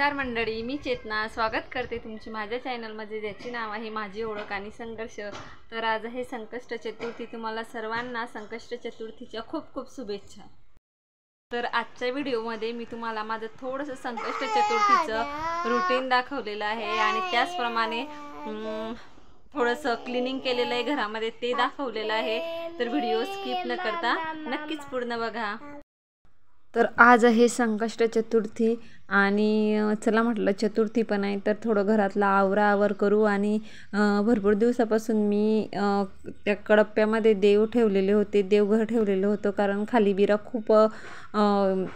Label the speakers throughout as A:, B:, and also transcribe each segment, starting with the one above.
A: नमस्कार मंडळी, मी चेतना स्वागत करते तुमची माझ्या चॅनलमध्ये, ज्याचे नाव आहे माझी ओळख आणि संघर्ष। तर आज आहे संकष्ट चतुर्थी। तुम्हाला सर्वांना संकष्ट चतुर्थीच्या खूप खूप शुभेच्छा। तर आजच्या व्हिडिओमध्ये मी तुम्हाला माझं थोडंसं संकष्ट चतुर्थीचं रुटीन दाखवलेलं आहे आणि त्याचप्रमाणे थोडंसं क्लिनिंग केलेलं आहे घरामध्ये, ते दाखवलेलं आहे। तर व्हिडिओ स्किप न करता नक्कीच पूर्ण बघा। तर आज आहे संकष्ट चतुर्थी आणि चला म्हटलं चतुर्थी पण आहे तर थोडं घरातला आवराआवर करू। आणि भरपूर दिवसापासून मी त्या कडप्प्यामध्ये देव ठेवलेले होते, देवघर ठेवलेलं होतं, कारण खाली बिरा खूप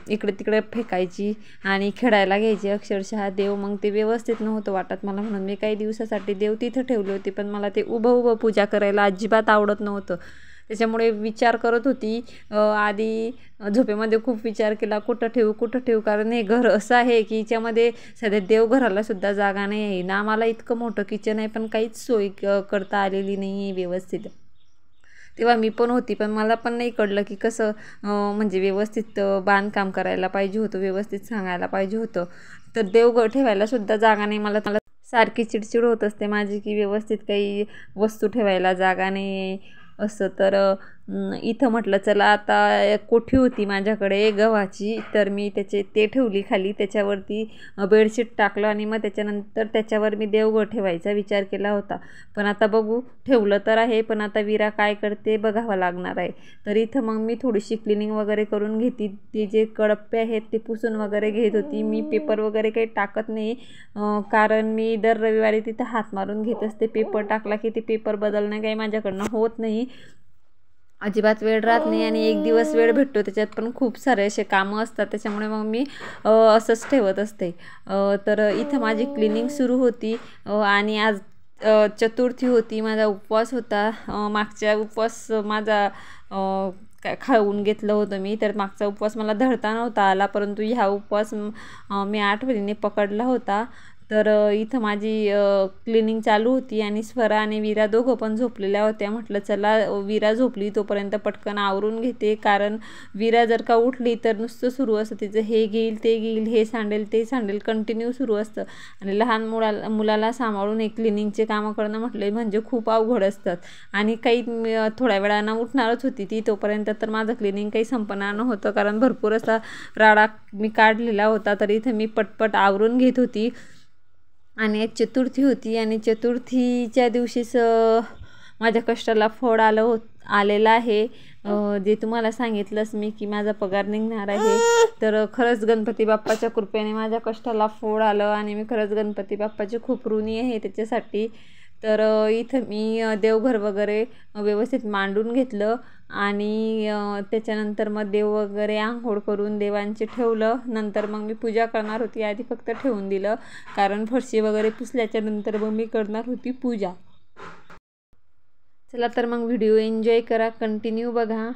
A: इकडे तिकडे फेकायची आणि खेळायला घ्यायची अक्षरशः देव। मग ते व्यवस्थित नव्हतं वाटत मला, म्हणून मी काही दिवसासाठी देव तिथं ठेवले होते, पण मला ते उभं पूजा करायला अजिबात आवडत नव्हतं। त्याच्यामुळे विचार करत होती, आधी झोपेमध्ये खूप विचार केला कुठं ठेवू, कारण हे घर असं आहे की याच्यामध्ये सध्या देवघराला सुद्धा जागा नाही आहे ना। मला इतकं मोठं किचन आहे पण काहीच सोय करता आलेली नाही आहे व्यवस्थित। तेव्हा मी पण होती, पण मला पण नाही कळलं की कसं म्हणजे व्यवस्थित बांधकाम करायला पाहिजे होतं, व्यवस्थित सांगायला पाहिजे होतं। तर देवघर ठेवायला सुद्धा जागा नाही। मला सारखी चिडचिड होत असते माझी की व्यवस्थित काही वस्तू ठेवायला जागा नाही असं। तर इथं म्हटलं चला, आता कोठी होती माझ्याकडे गव्हाची, तर मी ते ठेवली खाली, त्याच्यावरती बेडशीट टाकलं आणि मग त्याच्यानंतर त्याच्यावर मी देवघर ठेवायचा विचार केला होता। पण आता बघू, ठेवलं तर आहे, पण आता विरा काय करते बघावं लागणार आहे। तर इथं मग मी थोडीशी क्लिनिंग वगैरे करून घेते, ते जे कडप्पे आहेत ते पुसून वगैरे घेत होती। मी पेपर वगैरे काही टाकत नाही, कारण मी दर रविवारी तिथं हात मारून घेत असते। पेपर टाकला की ते पेपर बदलणं काही माझ्याकडनं होत नाही, अजिबात वेळ राहत नाही, आणि एक दिवस वेळ भेटतो त्याच्यात पण खूप सारे असे कामं असतात, त्याच्यामुळे मग मी असंच ठेवत असते। तर इथं माझी क्लिनिंग सुरू होती आणि आज चतुर्थी होती, माझा उपवास होता। मागचा उपवास माझा खाऊन घेतलं होतं मी, तर मागचा उपवास मला धरता नव्हता आला, परंतु ह्या उपवास मी आठवणीने पकडला होता। तर इथं माझी क्लिनिंग चालू होती आणि स्वरा आणि वीरा दोघं पण झोपलेल्या होत्या। म्हटलं चला वीरा झोपली तोपर्यंत पटकन आवरून घेते, कारण वीरा जर का उठली तर नुसतं सुरू असतं तिचं, हे घेईल ते घेईल, हे सांडेल ते सांडेल, कंटिन्यू सुरू असतं। आणि लहान मुलाला सांभाळून एक क्लिनिंगचे कामं करणं म्हटलं म्हणजे खूप अवघड असतात। आणि काही थोड्या वेळानं उठणारच होती ती, तोपर्यंत तर माझं क्लिनिंग काही संपणार नव्हतं, कारण भरपूर असा राडा मी काढलेला होता। तर इथं मी पटपट आवरून घेत होती आणि एक चतुर्थी होती, आणि चतुर्थीच्या दिवशीच माझ्या कष्टाला फळ आलेलं आहे। जे तुम्हाला सांगितलंच मी की माझा पगार निघणार आहे, तर खरंच गणपती बाप्पाच्या कृपेने माझ्या कष्टाला फळ आलं आणि मी खरंच गणपती बाप्पाची खूप ऋणी आहे त्याच्यासाठी। तर इथं मी देवघर वगैरे व्यवस्थित मांडून घेतलं आणि त्याच्यानंतर मग देव वगैरे आंघोळ करून देवांचे ठेवलं। नंतर मग मी पूजा करणार होती, आधी फक्त ठेवून दिलं, कारण फरशी वगैरे पुसल्याच्या नंतर मग मी करणार होती पूजा। चला तर मग व्हिडिओ एन्जॉय करा, कंटिन्यू बघा।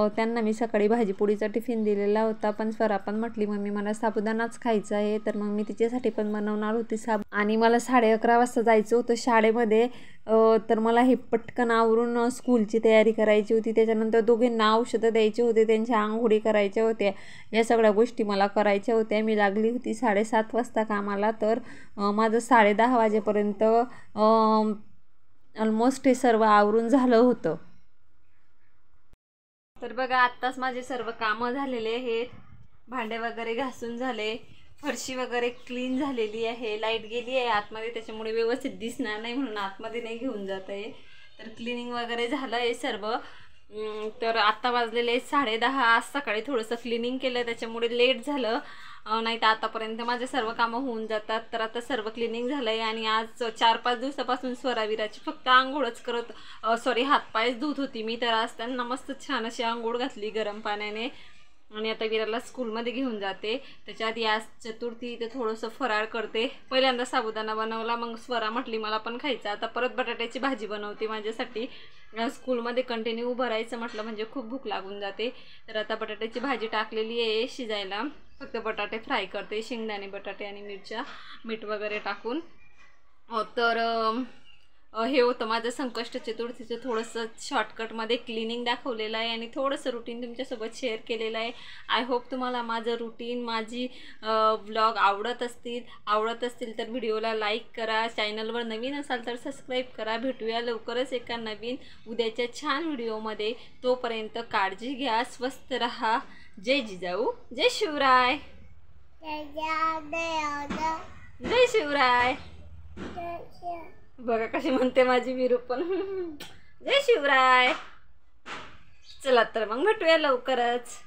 A: त्यांना मी सकाळी भाजीपोळीचा टिफिन दिलेला होता, पण स्वरा पण म्हटली मम्मी मला साबुदाणाच खायचा आहे, तर मग मी तिच्यासाठी पण बनवणार होती आणि मला 11:30 वाजता जायचं होतं शाळेमध्ये. तर मला हे पटकन आवरून स्कूलची तयारी करायची होती. त्याच्यानंतर दोघींना औषधं द्यायची होते, त्यांच्या आंघोळी करायच्या होत्या, या सगळ्या गोष्टी मला करायच्या होत्या. मी लागली होती 7:30 वाजता कामाला, तर माझं 10:30 वाजेपर्यंत ऑलमोस्ट हे सर्व आवरून झालं होतं. तर बघा आत्ताच माझे सर्व कामं झालेले आहेत. भांडे वगैरे घासून झाले, फरशी वगैरे क्लीन झालेली आहे. लाईट गेली आहे आतमध्ये, त्याच्यामुळे व्यवस्थित दिसणार नाही म्हणून आतमध्ये नाही घेऊन जात आहे. तर क्लिनिंग वगैरे झालं आहे सर्व. तर आत्ता वाजलेले 10:30. आज सकाळी थोडंसं क्लिनिंग केलं त्याच्यामुळे लेट झालं, नाही तर आतापर्यंत माझे सर्व कामं होऊन जातात. तर आता सर्व क्लिनिंग झालं आहे आणि आज 4-5 दिवसापासून स्वरावीराची फक्त आंघोळच करत हातपायच धुत होती मी. तर आज त्यांना मस्त छान अशी आंघोळ घातली गरम पाण्याने आणि आता विराला स्कूलमध्ये घेऊन जाते. त्याच्या आधी आज चतुर्थी, ते थोडंसं फराळ करते. पहिल्यांदा साबुदाणा बनवला, मग स्वरा म्हटली मला पण खायचं. आता परत बटाट्याची भाजी बनवते माझ्यासाठी. स्कूलमध्ये कंटिन्यू उभं राहायचं म्हटलं म्हणजे खूप भूक लागून जाते. तर आता बटाट्याची भाजी टाकलेली आहे शिजायला. फक्त बटाटे फ्राय करते, शेंगदाणे बटाटे आणि मिरच्या मीठ वगैरे टाकून. तर हे होतं माझं संकष्ट चतुर्थीचं थोडंसं शॉर्टकटमध्ये क्लिनिंग दाखवलेलं आहे आणि थोडंसं रुटीन तुमच्यासोबत शेअर केलेलं आहे. आय होप तुम्हाला माझं रुटीन, माझी व्लॉग आवडत असतील तर व्हिडिओला लाईक करा. चॅनलवर नवीन असाल तर सबस्क्राईब करा. भेटूया लवकरच एका नवीन उद्याच्या छान व्हिडिओमध्ये. तोपर्यंत काळजी घ्या, स्वस्थ रहा. जय जिजाऊ, जय शिवराय. जय शिवराय. बघा कशी म्हणते माझी विरू पण. जय शिवराय. चला तर मग भेटूया लवकरच.